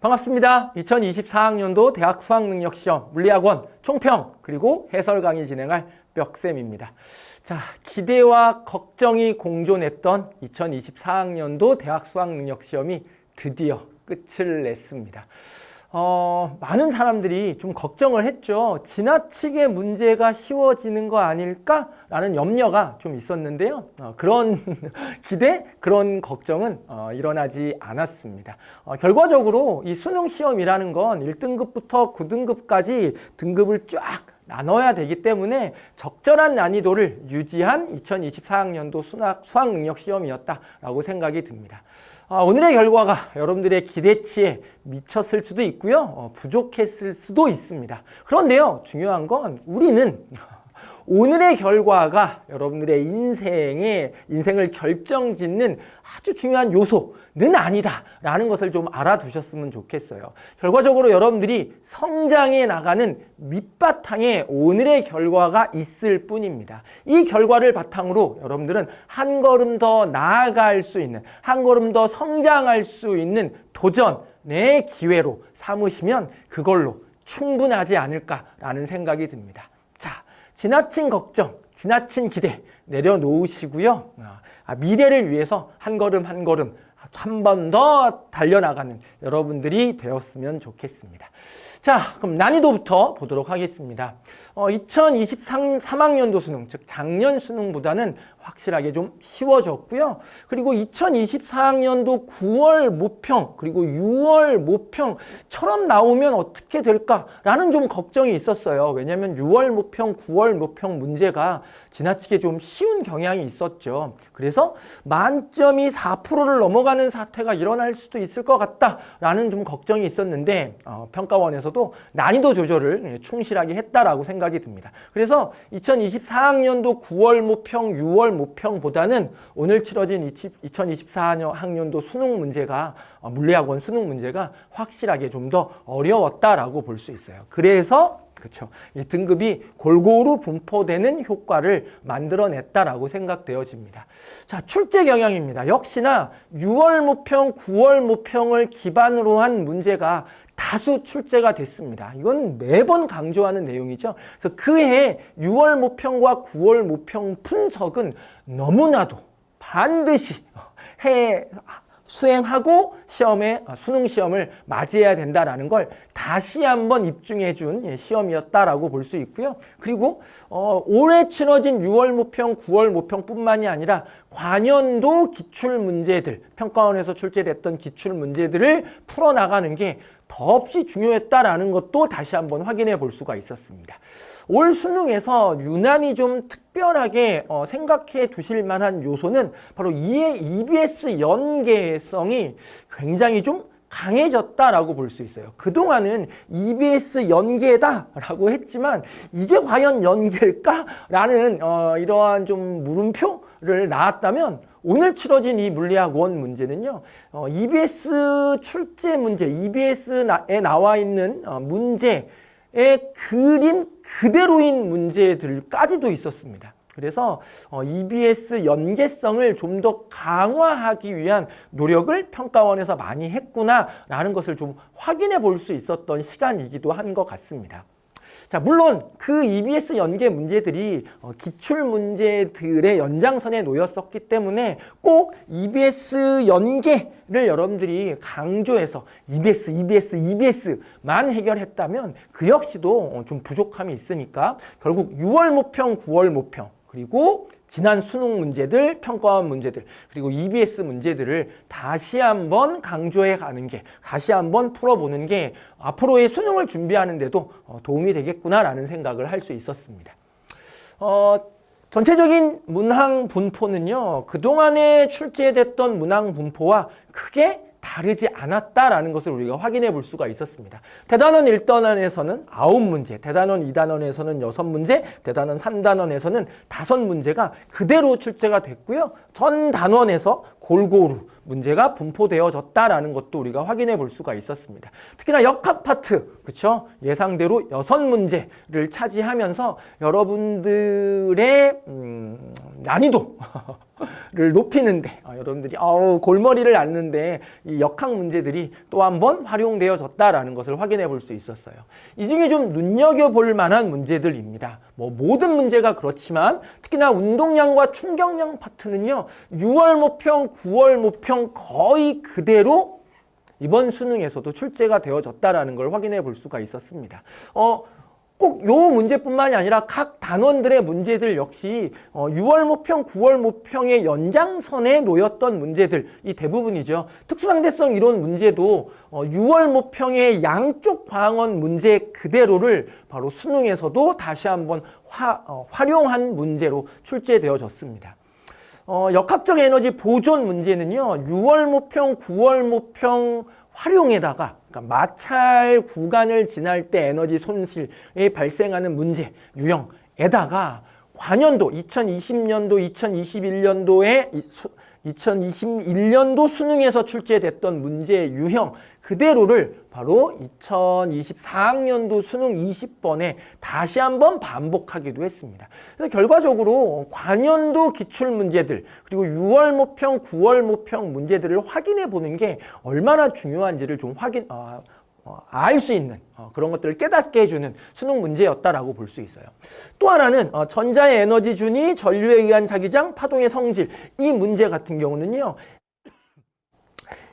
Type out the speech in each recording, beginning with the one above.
반갑습니다. 2024학년도 대학 수학능력시험 물리학원 총평 그리고 해설 강의 진행할 멱쌤입니다. 자, 기대와 걱정이 공존했던 2024학년도 대학 수학능력시험이 드디어 끝을 냈습니다. 많은 사람들이 좀 걱정을 했죠. 지나치게 문제가 쉬워지는 거 아닐까라는 염려가 좀 있었는데요. 그런 기대, 그런 걱정은 일어나지 않았습니다. 결과적으로 이 수능 시험이라는 건 1등급부터 9등급까지 등급을 쫙 나눠야 되기 때문에 적절한 난이도를 유지한 2024학년도 수학능력시험이었다라고 생각이 듭니다. 오늘의 결과가 여러분들의 기대치에 미쳤을 수도 있고요. 부족했을 수도 있습니다. 그런데요, 중요한 건 우리는 오늘의 결과가 여러분들의 인생을 결정짓는 아주 중요한 요소는 아니다라는 것을 좀 알아두셨으면 좋겠어요. 결과적으로 여러분들이 성장해 나가는 밑바탕에 오늘의 결과가 있을 뿐입니다. 이 결과를 바탕으로 여러분들은 한 걸음 더 나아갈 수 있는, 한 걸음 더 성장할 수 있는 도전의 기회로 삼으시면 그걸로 충분하지 않을까라는 생각이 듭니다. 자, 지나친 걱정, 지나친 기대 내려놓으시고요. 미래를 위해서 한 걸음 한 걸음 한 번 더 달려나가는 여러분들이 되었으면 좋겠습니다. 자, 그럼 난이도부터 보도록 하겠습니다. 2023학년도 수능, 즉 작년 수능보다는 확실하게 좀 쉬워졌고요. 그리고 2024학년도 9월 모평 그리고 6월 모평처럼 나오면 어떻게 될까라는 좀 걱정이 있었어요. 왜냐하면 6월 모평, 9월 모평 문제가 지나치게 좀 쉬운 경향이 있었죠. 그래서 만점이 4%를 넘어가는 사태가 일어날 수도 있을 것 같다라는 좀 걱정이 있었는데 평가원에서도 난이도 조절을 충실하게 했다라고 생각이 듭니다. 그래서 2024학년도 9월 모평, 6월 모평보다는 오늘 치러진 2024학년도 수능 문제가 물리학원 수능 문제가 확실하게 좀 더 어려웠다라고 볼 수 있어요. 그래서 그렇죠. 이 등급이 골고루 분포되는 효과를 만들어냈다라고 생각되어집니다. 자, 출제 경향입니다. 역시나 6월 모평, 9월 모평을 기반으로 한 문제가 다수 출제가 됐습니다. 이건 매번 강조하는 내용이죠. 그래서 그해 6월 모평과 9월 모평 분석은 너무나도 반드시 수행하고 수능 시험을 맞이해야 된다라는 걸 다시 한번 입증해 준 시험이었다라고 볼 수 있고요. 그리고 올해 치러진 6월 모평, 9월 모평뿐만이 아니라 관연도 기출 문제들, 평가원에서 출제됐던 기출 문제들을 풀어나가는 게 더없이 중요했다라는 것도 다시 한번 확인해 볼 수가 있었습니다. 올 수능에서 유난히 좀 특별하게 생각해 두실 만한 요소는 바로 EBS 연계성이 굉장히 좀 강해졌다라고 볼 수 있어요. 그동안은 EBS 연계다라고 했지만 이게 과연 연계일까라는 이러한 좀 물음표를 낳았다면 오늘 치러진 이 물리학원 문제는요, EBS 출제 문제, EBS에 나와 있는 문제의 그림 그대로인 문제들까지도 있었습니다. 그래서 EBS 연계성을 좀 더 강화하기 위한 노력을 평가원에서 많이 했구나라는 것을 좀 확인해 볼 수 있었던 시간이기도 한 것 같습니다. 자, 물론 그 EBS 연계 문제들이 기출 문제들의 연장선에 놓였었기 때문에 꼭 EBS 연계를 여러분들이 강조해서 EBS만 해결했다면 그 역시도 좀 부족함이 있으니까 결국 6월 모평, 9월 모평 그리고 지난 수능 문제들, 평가원 문제들, 그리고 EBS 문제들을 다시 한번 강조해 가는 게, 다시 한번 풀어보는 게 앞으로의 수능을 준비하는 데도 도움이 되겠구나라는 생각을 할 수 있었습니다. 전체적인 문항 분포는요, 그동안에 출제됐던 문항 분포와 크게 다르지 않았다라는 것을 우리가 확인해 볼 수가 있었습니다. 대단원 1단원에서는 9문제, 대단원 2단원에서는 6문제, 대단원 3단원에서는 5문제가 그대로 출제가 됐고요. 전 단원에서 골고루 문제가 분포되어졌다라는 것도 우리가 확인해 볼 수가 있었습니다. 특히나 역학 파트, 그렇죠? 예상대로 6문제를 차지하면서 여러분들의 난이도를 높이는데 여러분들이 골머리를 앓는데 이 역학 문제들이 또 한 번 활용되어졌다라는 것을 확인해 볼 수 있었어요. 이 중에 좀 눈여겨볼 만한 문제들입니다. 모든 문제가 그렇지만 특히나 운동량과 충격량 파트는요. 6월 모평, 9월 모평 거의 그대로 이번 수능에서도 출제가 되어졌다라는 걸 확인해 볼 수가 있었습니다. 꼭 요 문제뿐만이 아니라 각 단원들의 문제들 역시 6월 모평, 9월 모평의 연장선에 놓였던 문제들이 대부분이죠. 특수상대성 이론 문제도 6월 모평의 양쪽 과학원 문제 그대로를 바로 수능에서도 다시 한번 활용한 문제로 출제되어졌습니다. 역학적 에너지 보존 문제는요. 6월 모평, 9월 모평 활용에다가 그러니까 마찰 구간을 지날 때 에너지 손실이 발생하는 문제 유형에다가 관연도 2020년도, 2021년도 수능에서 출제됐던 문제 유형 그대로를 바로 2024학년도 수능 20번에 다시 한번 반복하기도 했습니다. 그래서 결과적으로 관연도 기출문제들 그리고 6월 모평, 9월 모평 문제들을 확인해 보는 게 얼마나 중요한지를 좀 알 수 있는 그런 것들을 깨닫게 해주는 수능 문제였다라고 볼 수 있어요. 또 하나는 전자의 에너지 준위, 전류에 의한 자기장, 파동의 성질 이 문제 같은 경우는요.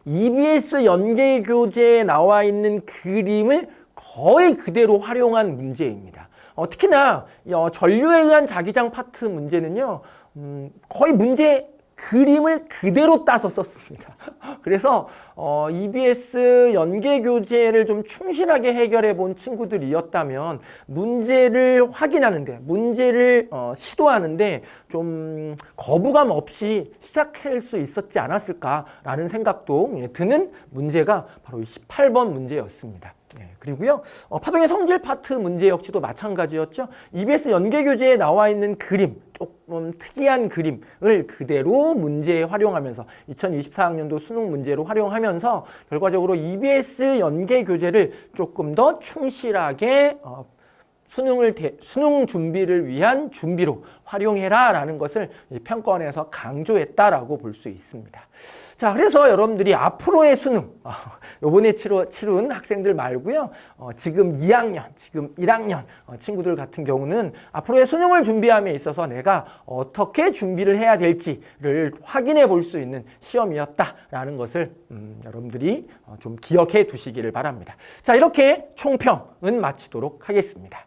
EBS 연계교재에 나와 있는 그림을 거의 그대로 활용한 문제입니다. 특히나 전류에 의한 자기장 파트 문제는요. 거의 문제 그림을 그대로 따서 썼습니다. 그래서 EBS 연계교재를 좀 충실하게 해결해 본 친구들이었다면 문제를 확인하는데 문제를 시도하는데 좀 거부감 없이 시작할 수 있었지 않았을까라는 생각도 드는 문제가 바로 18번 문제였습니다. 그리고요 파동의 성질 파트 문제 역시도 마찬가지였죠. EBS 연계교재에 나와 있는 그림 조금 특이한 그림을 그대로 문제에 활용하면서 2024학년도 수능 문제로 활용하면서 결과적으로 EBS 연계교재를 조금 더 충실하게 수능 준비를 위한 준비로 활용해라 라는 것을 평가원에서 강조했다라고 볼 수 있습니다. 자, 그래서 여러분들이 앞으로의 수능, 요번에 치룬 학생들 말고요. 지금 2학년, 지금 1학년 친구들 같은 경우는 앞으로의 수능을 준비함에 있어서 내가 어떻게 준비를 해야 될지를 확인해 볼 수 있는 시험이었다라는 것을 여러분들이 좀 기억해 두시기를 바랍니다. 자, 이렇게 총평은 마치도록 하겠습니다.